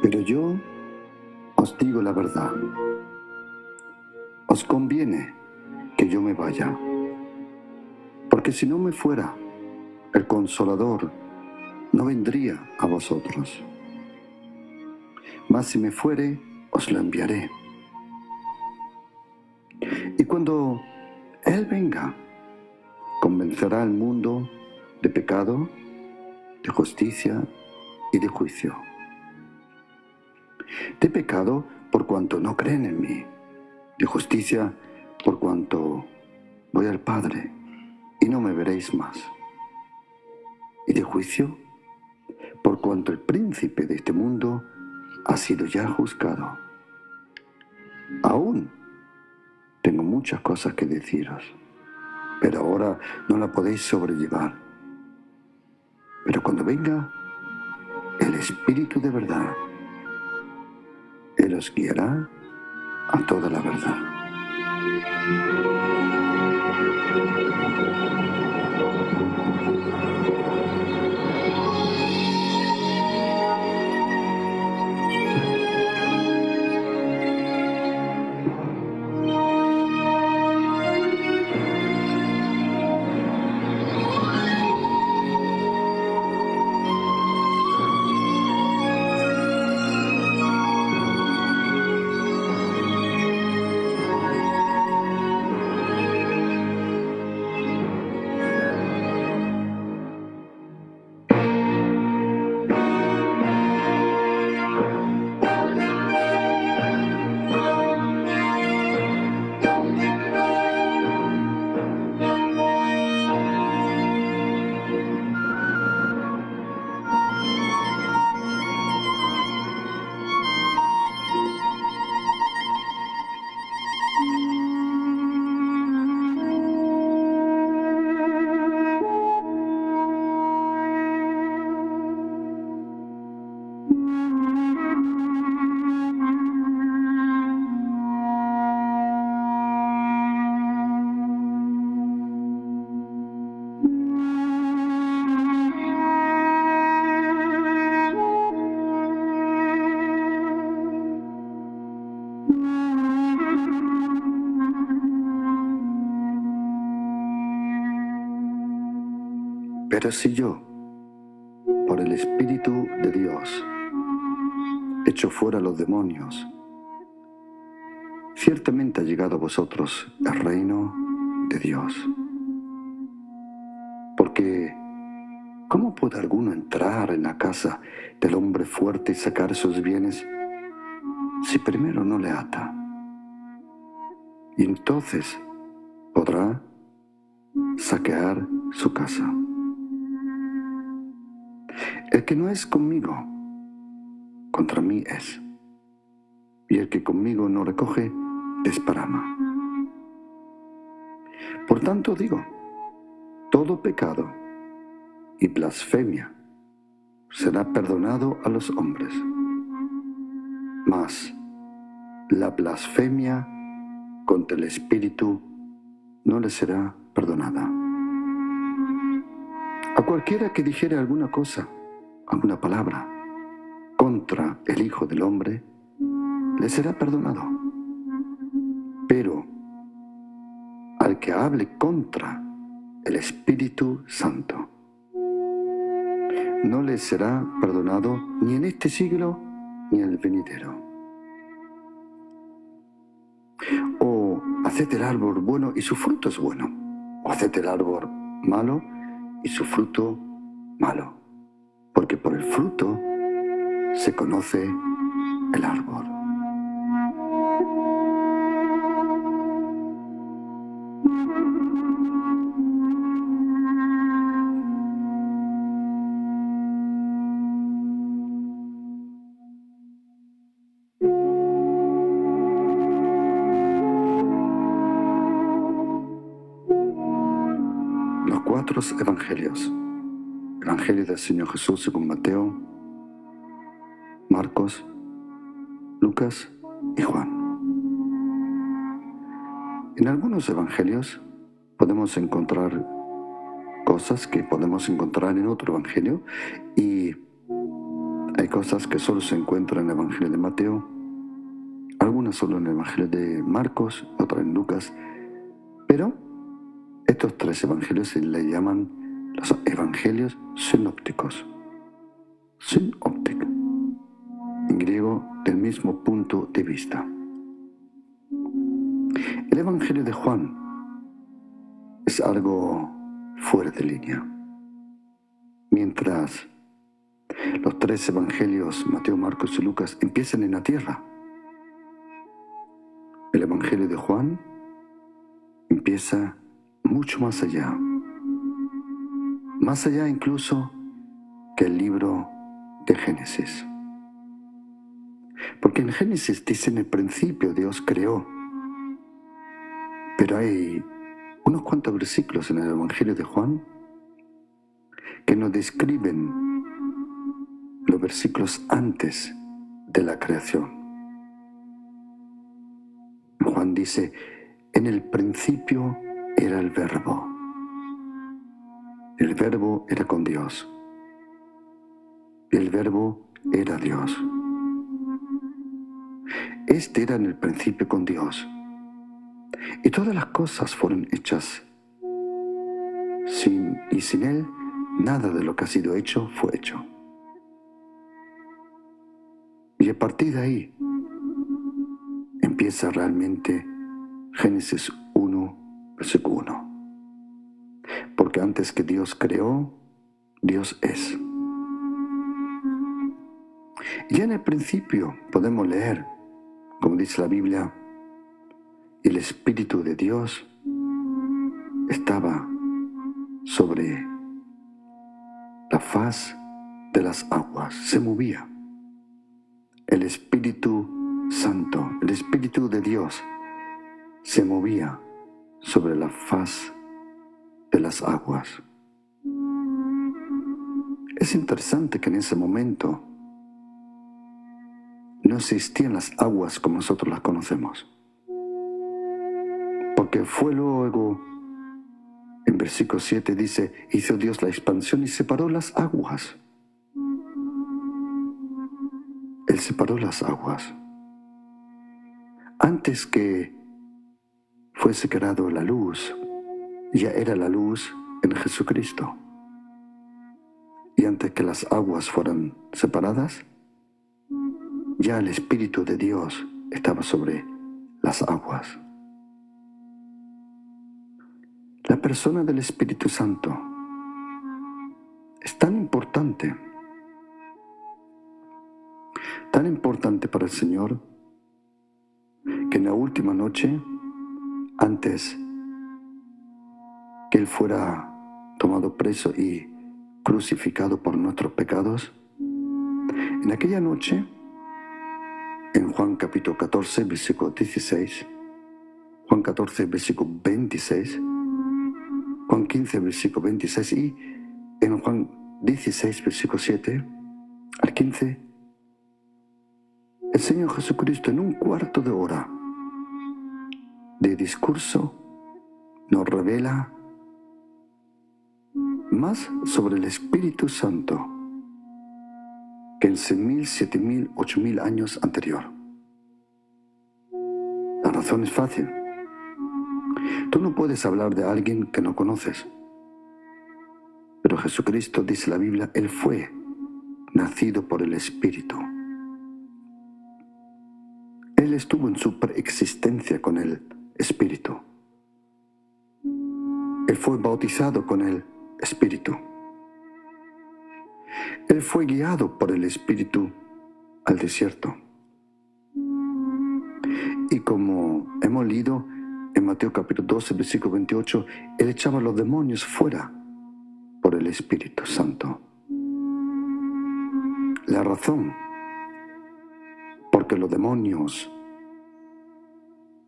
Pero yo os digo la verdad, os conviene que yo me vaya, porque si no me fuera, el Consolador no vendría a vosotros. Mas si me fuere, os lo enviaré. Y cuando Él venga, convencerá al mundo de pecado, de justicia y de juicio. De pecado por cuanto no creen en mí, de justicia por cuanto voy al Padre y no me veréis más, y de juicio por cuanto el príncipe de este mundo ha sido ya juzgado. Aún tengo muchas cosas que deciros, pero ahora no la podéis sobrellevar. Pero cuando venga el Espíritu de verdad, Él os guiará a toda la verdad. Pero si yo, por el Espíritu de Dios, echo fuera los demonios, ciertamente ha llegado a vosotros el reino de Dios. Porque, ¿cómo puede alguno entrar en la casa del hombre fuerte y sacar sus bienes si primero no le ata? Y entonces podrá saquear su casa. El que no es conmigo, contra mí es. Y el que conmigo no recoge, desparrama. Por tanto digo, todo pecado y blasfemia será perdonado a los hombres, mas la blasfemia contra el Espíritu no le será perdonada. A cualquiera que dijere alguna cosa, alguna palabra, contra el Hijo del Hombre, le será perdonado. Pero al que hable contra el Espíritu Santo, no le será perdonado ni en este siglo ni en el venidero. O haced el árbol bueno y su fruto es bueno, o haced el árbol malo y su fruto malo, porque por el fruto se conoce el árbol. Los cuatro evangelios. Evangelio del Señor Jesús según Mateo, Marcos, Lucas y Juan. En algunos evangelios podemos encontrar cosas que podemos encontrar en otro evangelio y hay Hay cosas que solo se encuentran en el Evangelio de Mateo, algunas solo en el Evangelio de Marcos, otras en Lucas, pero estos tres evangelios se le llaman los evangelios sinópticos. Synoptic, en griego, del mismo punto de vista. El Evangelio de Juan es algo fuera de línea. Mientras los tres evangelios, Mateo, Marcos y Lucas, empiezan en la tierra, el Evangelio de Juan empieza mucho más allá incluso que el libro de Génesis. Porque en Génesis dice: en el principio Dios creó. Pero hay unos cuantos versículos en el Evangelio de Juan que nos describen los versículos antes de la creación. Juan dice: en el principio era el Verbo. El Verbo era con Dios. Y el Verbo era Dios. Este era en el principio con Dios. Y todas las cosas fueron hechas. Sin Él, nada de lo que ha sido hecho fue hecho. Y a partir de ahí empieza realmente Génesis 1, versículo 1. Porque antes que Dios creó, Dios es. Y en el principio podemos leer, como dice la Biblia, el Espíritu de Dios estaba sobre la faz de las aguas, se movía. El Espíritu Santo, el Espíritu de Dios, se movía sobre la faz de las aguas. Es interesante que en ese momento no existían las aguas como nosotros las conocemos. Porque fue luego, en versículo 7 dice: hizo Dios la expansión y separó las aguas. Él separó las aguas. Antes que fuese creado la luz, ya era la luz en Jesucristo. Y antes que las aguas fueran separadas, ya el Espíritu de Dios estaba sobre las aguas. La persona del Espíritu Santo es tan importante para el Señor, que en la última noche, antes que Él fuera tomado preso y crucificado por nuestros pecados, en aquella noche, en Juan capítulo 14, versículo 16, Juan 14, versículo 26, Juan 15, versículo 26 y en Juan 16, versículo 7 al 15, el Señor Jesucristo en un cuarto de hora de discurso nos revela más sobre el Espíritu Santo que en 6.000, 7.000, 8.000 años anterior. La razón es fácil. Tú no puedes hablar de alguien que no conoces. Pero Jesucristo, dice la Biblia, Él fue nacido por el Espíritu. Él estuvo en su preexistencia con el Espíritu. Él fue bautizado con el Espíritu. Él fue guiado por el Espíritu al desierto. Y como hemos leído en Mateo capítulo 12, versículo 28, Él echaba a los demonios fuera por el Espíritu Santo. La razón porque los demonios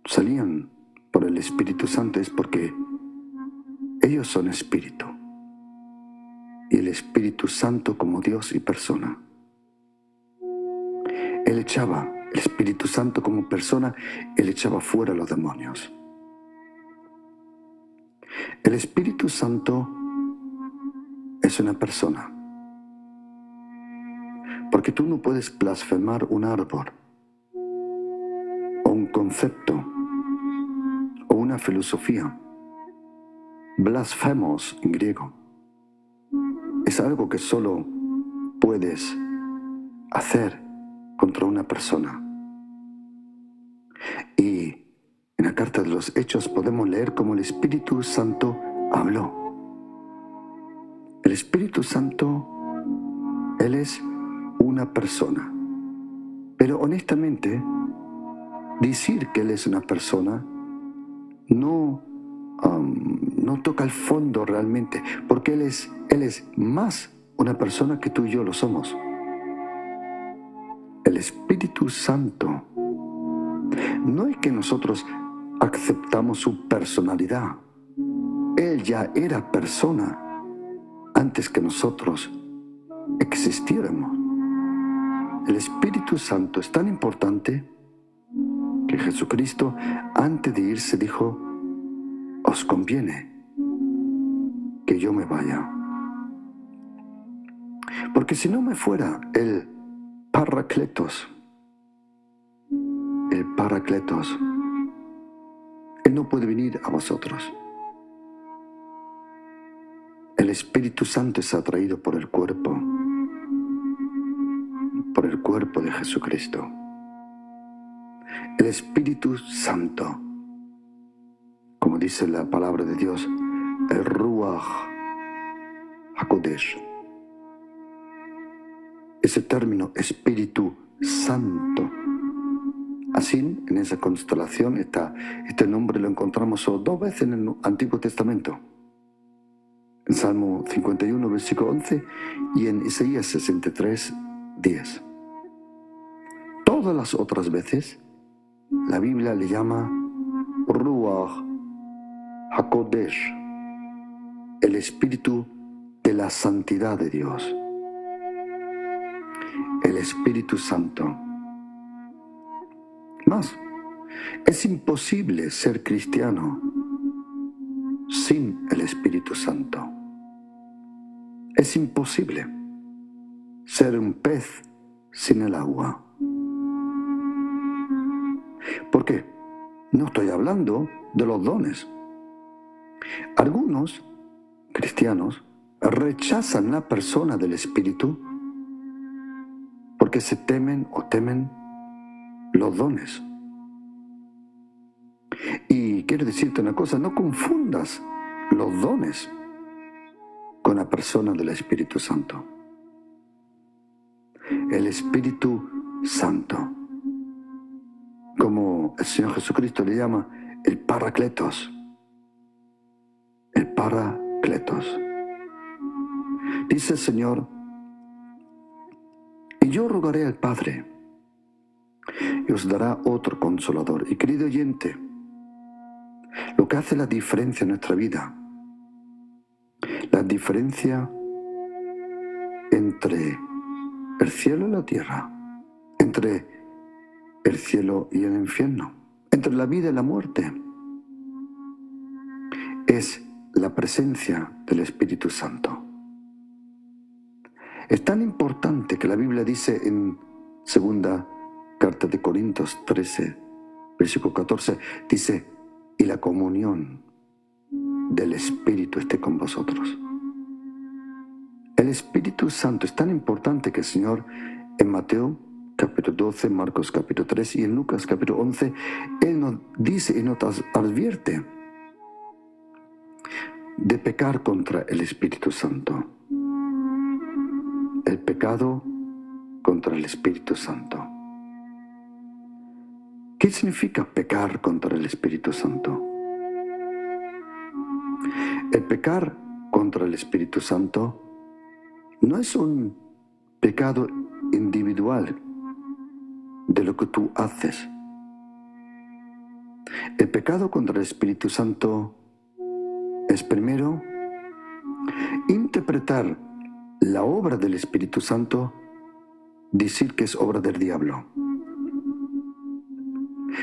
salían por el Espíritu Santo es porque ellos son espíritu. Y el Espíritu Santo como Dios y persona. El Espíritu Santo como persona, Él echaba fuera a los demonios. El Espíritu Santo es una persona. Porque tú no puedes blasfemar un árbol, o un concepto, o una filosofía. Blasfemos en griego es algo que solo puedes hacer contra una persona. Y en la carta de los Hechos podemos leer cómo el Espíritu Santo habló. El Espíritu Santo, Él es una persona. Pero honestamente, decir que Él es una persona no toca el fondo realmente, porque Él es más una persona que tú y yo lo somos. El Espíritu Santo no es que nosotros aceptamos su personalidad. Él ya era persona antes que nosotros existiéramos. El Espíritu Santo es tan importante que Jesucristo, antes de irse, dijo: os conviene que yo me vaya. Porque si no me fuera el Paracletos, Él no puede venir a vosotros. El Espíritu Santo es atraído por el cuerpo de Jesucristo. El Espíritu Santo, como dice la palabra de Dios, el Ruach HaKodesh. Ese término, Espíritu Santo. Así, en esa constelación, este nombre lo encontramos solo 2 veces en el Antiguo Testamento. En Salmo 51, versículo 11, y en Isaías 63, 10. Todas las otras veces, la Biblia le llama Ruach HaKodesh, el Espíritu de la santidad de Dios. El Espíritu Santo. Más, es imposible ser cristiano sin el Espíritu Santo. Es imposible ser un pez sin el agua. ¿Por qué? No estoy hablando de los dones. Algunos cristianos rechazan la persona del Espíritu porque se temen los dones. Y quiero decirte una cosa, no confundas los dones con la persona del Espíritu Santo. El Espíritu Santo, como el Señor Jesucristo le llama, el Paracletos. El Paracletos. Dice el Señor: y yo rogaré al Padre, y os dará otro consolador. Y querido oyente, lo que hace la diferencia en nuestra vida, la diferencia entre el cielo y la tierra, entre el cielo y el infierno, entre la vida y la muerte, es la presencia del Espíritu Santo. Es tan importante que la Biblia dice en segunda carta de Corintios 13, versículo 14, dice: y la comunión del Espíritu esté con vosotros. El Espíritu Santo es tan importante que el Señor en Mateo capítulo 12, Marcos capítulo 3 y en Lucas capítulo 11, Él nos dice y nos advierte de pecar contra el Espíritu Santo. El pecado contra el Espíritu Santo. ¿Qué significa pecar contra el Espíritu Santo? El pecar contra el Espíritu Santo no es un pecado individual de lo que tú haces. El pecado contra el Espíritu Santo es primero interpretar la obra del Espíritu Santo, decir que es obra del diablo.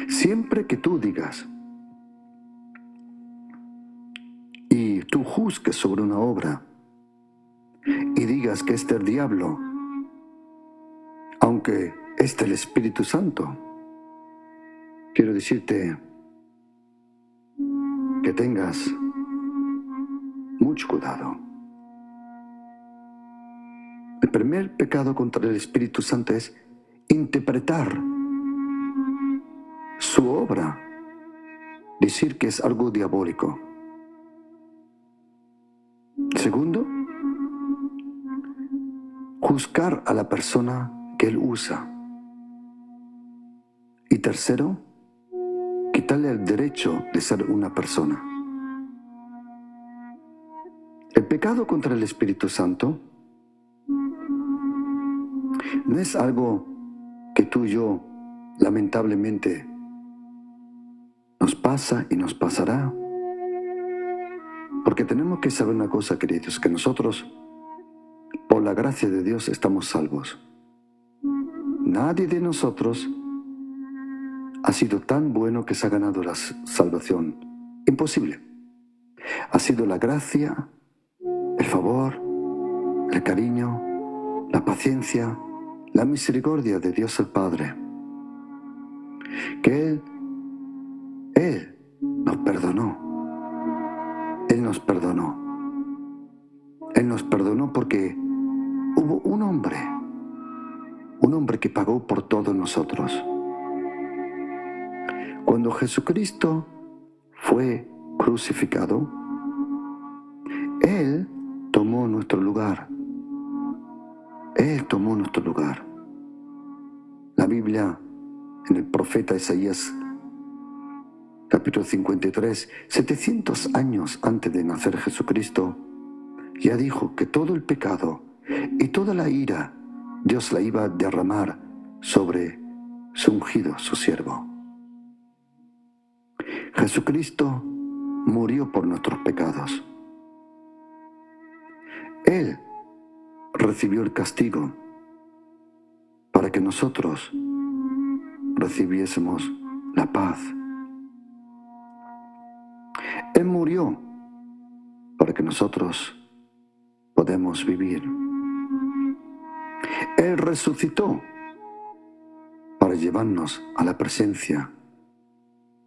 Siempre que tú digas y tú juzgues sobre una obra y digas que es del diablo, que es del Espíritu Santo, quiero decirte que tengas mucho cuidado. El primer pecado contra el Espíritu Santo es interpretar su obra, decir que es algo diabólico. Segundo, juzgar a la persona que él usa. Y tercero, quitarle el derecho de ser una persona. El pecado contra el Espíritu Santo no es algo que tú y yo, lamentablemente, nos pasa y nos pasará. Porque tenemos que saber una cosa, queridos, que nosotros, por la gracia de Dios, estamos salvos. Nadie de nosotros ha sido tan bueno que se ha ganado la salvación. Imposible. Ha sido la gracia, el favor, el cariño, la paciencia, la misericordia de Dios el Padre. Que Él nos perdonó. Él nos perdonó. Él nos perdonó porque hubo un hombre que pagó por todos nosotros. Cuando Jesucristo fue crucificado, Él tomó nuestro lugar. Él tomó nuestro lugar. La Biblia, en el profeta Isaías, capítulo 53, 700 años antes de nacer Jesucristo, ya dijo que todo el pecado y toda la ira Dios la iba a derramar sobre su ungido, su siervo. Jesucristo murió por nuestros pecados. Él recibió el castigo para que nosotros recibiésemos la paz. Él murió para que nosotros podamos vivir. Él resucitó para llevarnos a la presencia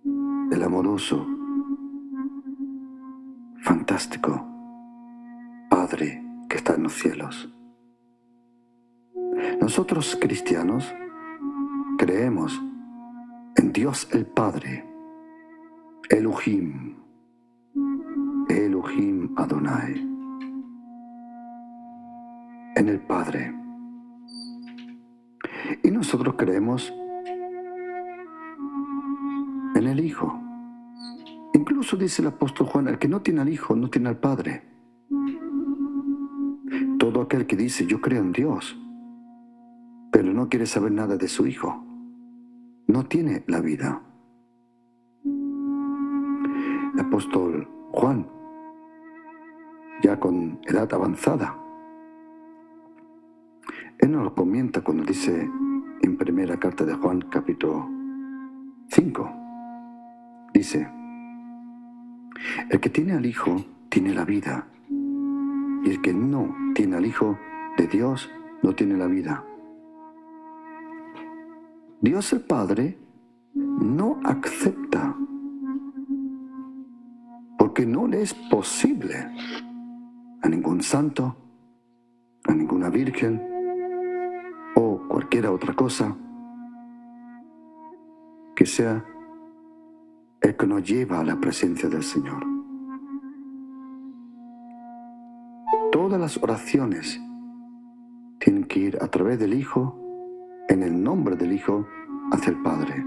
del amoroso, fantástico Padre que está en los cielos. Nosotros cristianos creemos en Dios el Padre, Elohim, Elohim Adonai, en el Padre. Y nosotros creemos en el Hijo. Incluso dice el apóstol Juan, el que no tiene al Hijo no tiene al Padre. Todo aquel que dice yo creo en Dios, pero no quiere saber nada de su Hijo, no tiene la vida. El apóstol Juan, ya con edad avanzada, él nos lo comenta cuando dice en primera carta de Juan, capítulo 5, dice, el que tiene al Hijo tiene la vida, y el que no tiene al Hijo de Dios no tiene la vida. Dios el Padre no acepta, porque no le es posible a ningún santo, a ninguna virgen o cualquier otra cosa que sea el que nos lleva a la presencia del Señor. Todas las oraciones tienen que ir a través del Hijo, en el nombre del Hijo, hacia el Padre.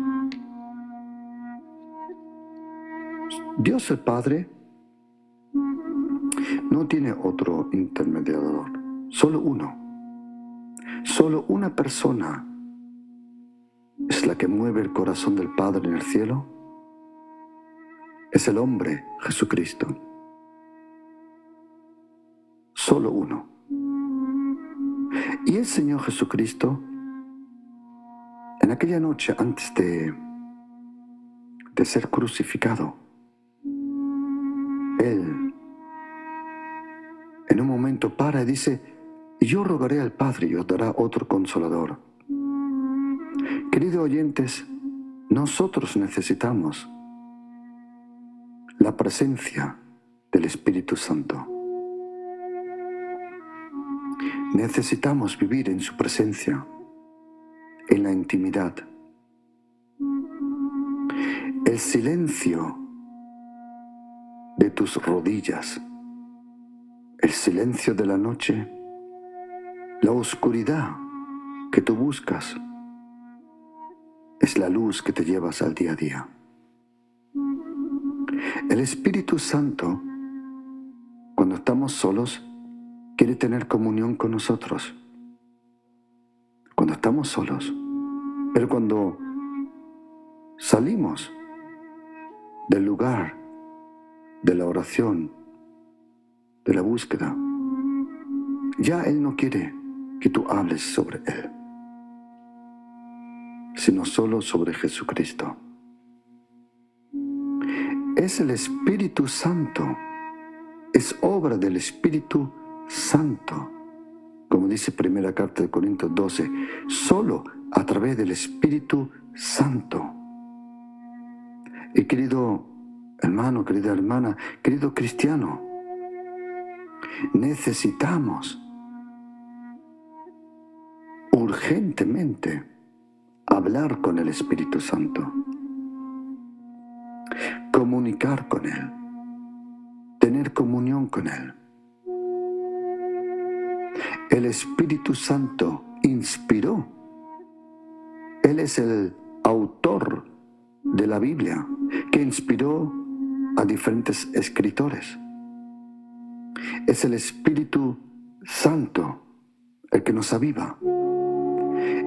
Dios el Padre no tiene otro intermediador, solo uno. Solo una persona es la que mueve el corazón del Padre en el cielo. Es el hombre Jesucristo. Solo uno. Y el Señor Jesucristo, en aquella noche antes de ser crucificado, Él en un momento para y dice, yo rogaré al Padre y os dará otro consolador, Queridos oyentes, nosotros necesitamos la presencia del Espíritu Santo. Necesitamos vivir en su presencia, en la intimidad. El silencio de tus rodillas, el silencio de la noche, la oscuridad que tú buscas, es la luz que te llevas al día a día. El Espíritu Santo, cuando estamos solos, quiere tener comunión con nosotros. Cuando estamos solos. Pero cuando salimos del lugar de la oración, de la búsqueda, ya Él no quiere que tú hables sobre Él, sino solo sobre Jesucristo. Es el Espíritu Santo, es obra del Espíritu Santo. Como dice primera carta de Corintios 12, solo a través del Espíritu Santo. Y querido hermano, querida hermana, querido cristiano, necesitamos urgentemente hablar con el Espíritu Santo, comunicar con Él, tener comunión con Él. El Espíritu Santo inspiró. Él es el autor de la Biblia, que inspiró a diferentes escritores. Es el Espíritu Santo el que nos aviva.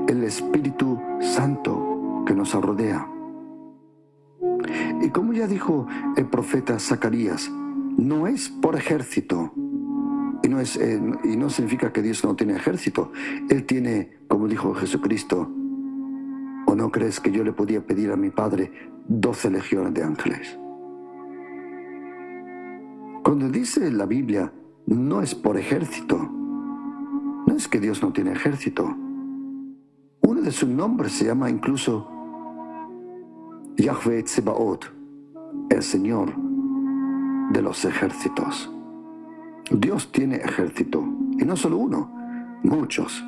El Espíritu Santo que nos rodea. Y como ya dijo el profeta Zacarías, no es por ejército. Y no significa que Dios no tiene ejército. Él tiene, como dijo Jesucristo, ¿o no crees que yo le podía pedir a mi Padre 12 legiones de ángeles? Cuando dice la Biblia, no es por ejército. No es que Dios no tiene ejército. Uno de sus nombres se llama incluso Yahweh Tsebaot, el Señor de los ejércitos. Dios tiene ejército, y no solo uno, muchos.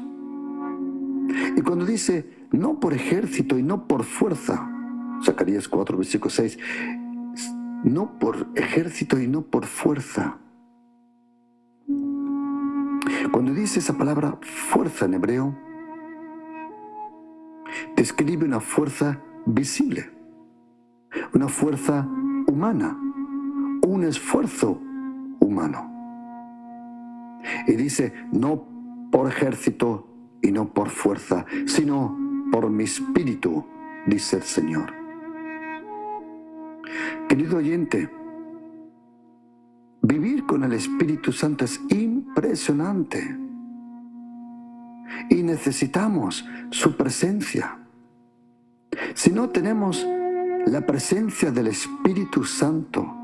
Y cuando dice, no por ejército y no por fuerza, Zacarías 4, versículo 6, no por ejército y no por fuerza. Cuando dice esa palabra fuerza en hebreo, describe una fuerza visible, una fuerza humana, un esfuerzo humano. Y dice, no por ejército y no por fuerza, sino por mi espíritu, dice el Señor. Querido oyente, vivir con el Espíritu Santo es impresionante. Y necesitamos su presencia. Si no tenemos la presencia del Espíritu Santo,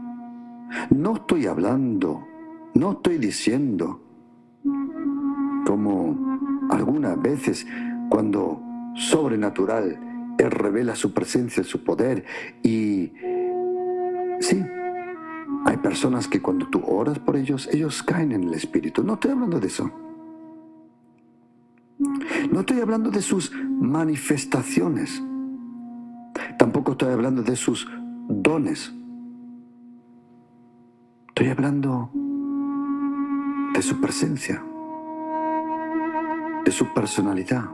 no estoy hablando, no estoy diciendo, como algunas veces cuando sobrenatural Él revela su presencia, su poder, y sí, hay personas que cuando tú oras por ellos, ellos caen en el Espíritu. No estoy hablando de eso. No estoy hablando de sus manifestaciones. Tampoco estoy hablando de sus dones. Estoy hablando de su presencia, de su personalidad.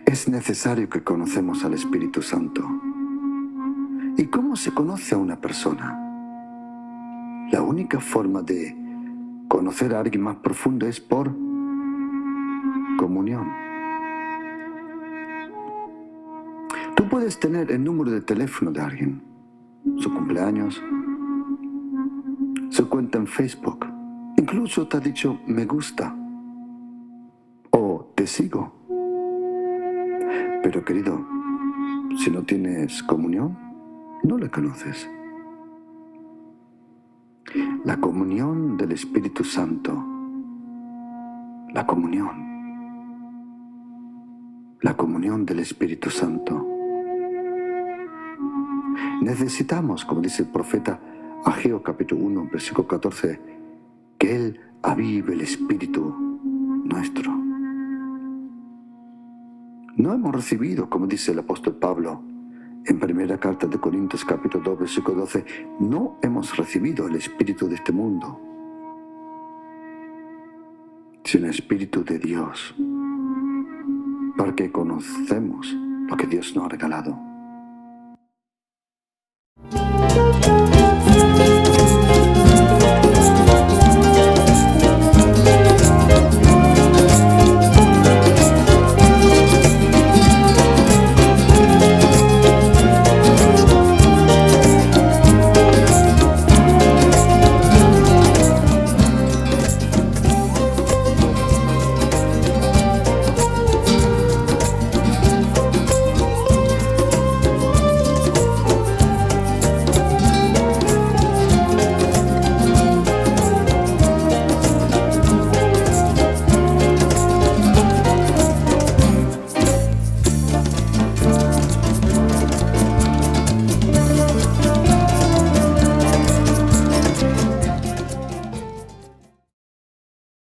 Es necesario que conocemos al Espíritu Santo. ¿Y cómo se conoce a una persona? La única forma de conocer a alguien más profundo es por comunión. Tú puedes tener el número de teléfono de alguien, su cumpleaños, su cuenta en Facebook. Incluso te ha dicho me gusta o te sigo. Pero querido, si no tienes comunión, no le conoces. La comunión del Espíritu Santo, la comunión. la comunión del Espíritu Santo. Necesitamos, como dice el profeta Ageo capítulo 1, versículo 14, que Él avive el espíritu nuestro. No hemos recibido, como dice el apóstol Pablo en primera carta de Corintios capítulo 2, versículo 12, no hemos recibido el espíritu de este mundo, sino el espíritu de Dios, porque conocemos lo que Dios nos ha regalado.